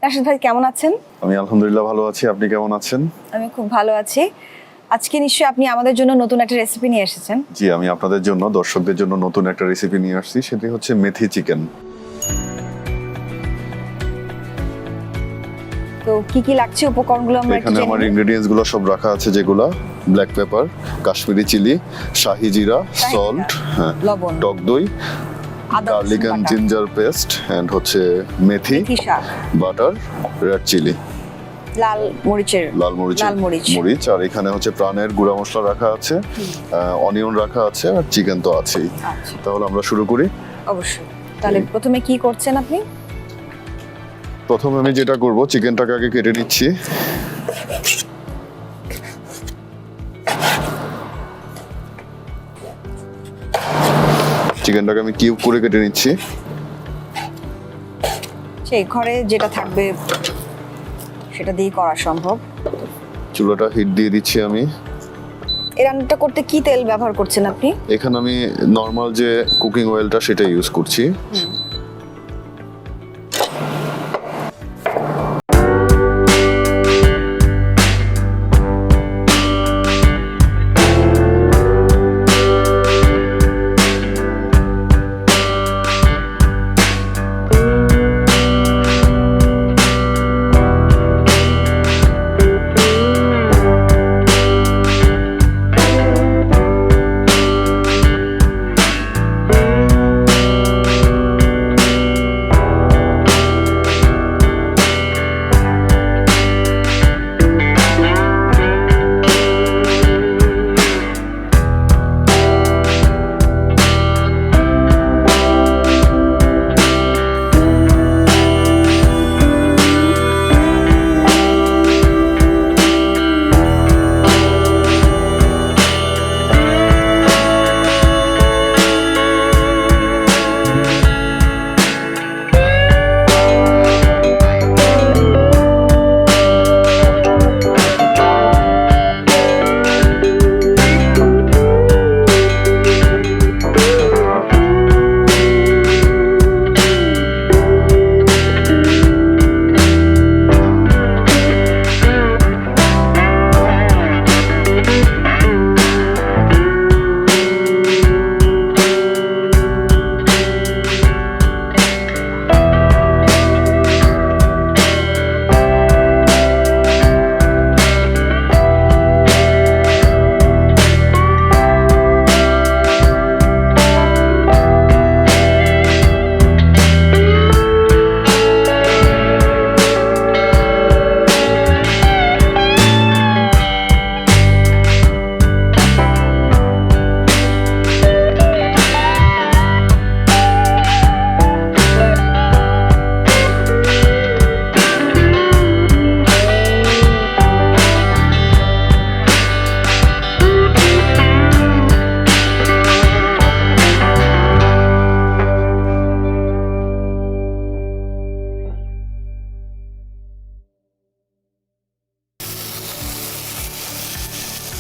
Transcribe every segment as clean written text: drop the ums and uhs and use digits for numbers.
রাশেদ ভাই কেমন আছেন? আমি আলহামদুলিল্লাহ ভালো আছি, আপনি কেমন আছেন? আমি খুব ভালো আছি। আজকে নিশ্চয়ই আপনি আমাদের জন্য নতুন একটা রেসিপি নিয়ে এসেছেন। জি, আমি আপনাদের জন্য, দর্শকদের জন্য নতুন একটা রেসিপি নিয়ে আসছি, সেটি হচ্ছে মেথি চিকেন। তো কি কি লাগছে উপকরণগুলো আমরা একটু এখানে জেনে আমার নিই। ইনগ্রেডিয়েন্টস গুলো সব রাখা আছে, যেগুলা ব্ল্যাক পেপার, কাশ্মীরি চিলি, শাহি জিরা, সল্ট, লবণ, টক দই, আদা গার্লিক রসুন এন্ড বাটা, জিঞ্জার পেস্ট, এন্ড হচ্ছে মেথি, মেথি শাক, বাটার, রেড চিলি, লাল মরিচ, মরিচ, আর এখানে হচ্ছে প্রাণের গুঁড়া মশলা রাখা আছে, অনিয়ন রাখা আছে, আর চিকেন তো আছেই। আচ্ছা, তাহলে আমরা শুরু করি। অবশ্যই। তাহলে প্রথমে কি করছেন আপনি? প্রথমে আমি যেটা করব, চিকেনটাকে আগে কেটে নিচ্ছি। চিকেনটাকে আমি কিউব করে কেটে নিচ্ছি। সেই ঘরে যেটা থাকবে সেটা দিয়ে করা সম্ভব। চুলাটা হিট দিয়ে দিচ্ছি আমি। এই রান্নাটা করতে কি তেল ব্যবহার করছেন আপনি? এখানে আমি নর্মাল যে কুকিং অয়েলটা সেটা ইউজ করছি।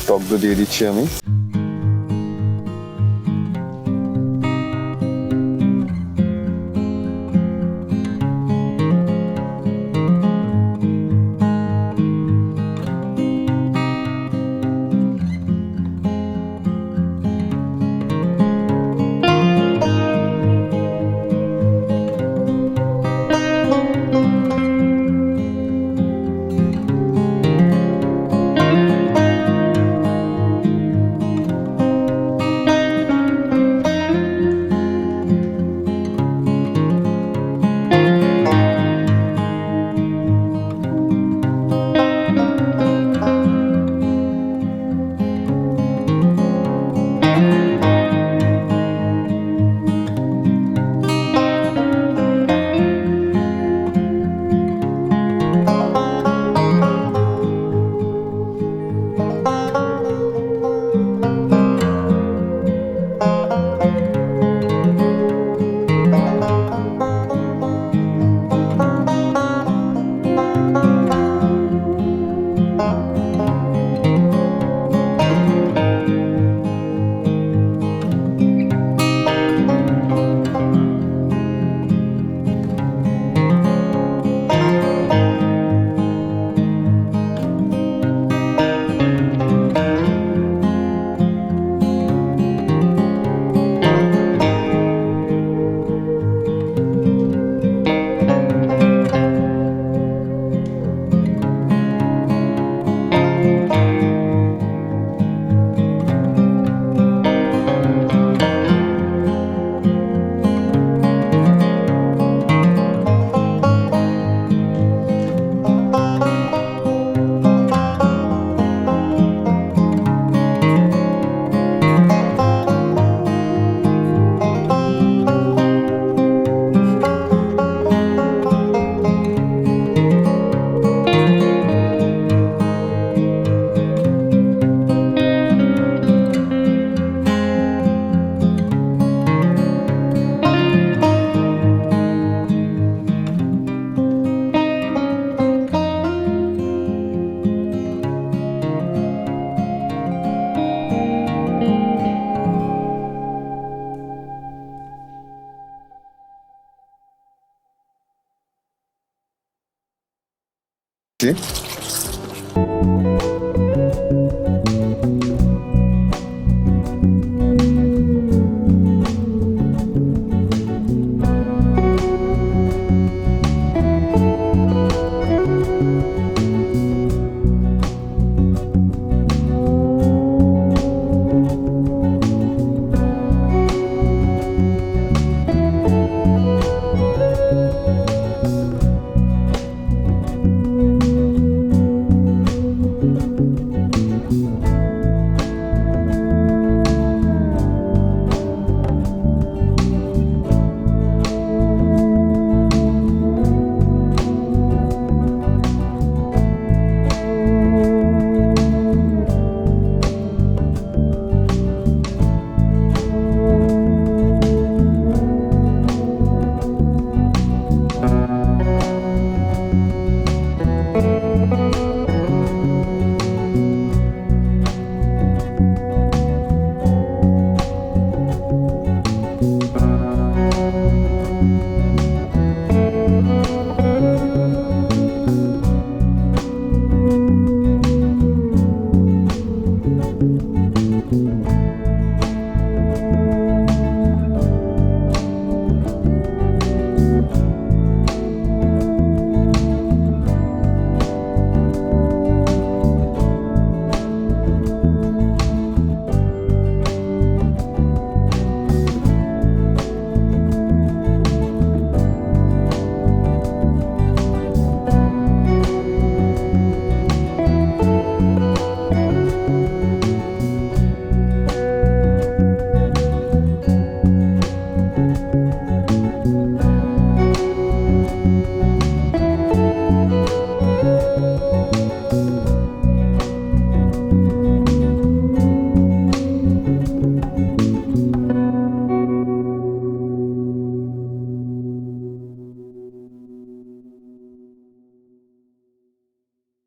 টক দই দিয়ে দিচ্ছি আমি। মেথি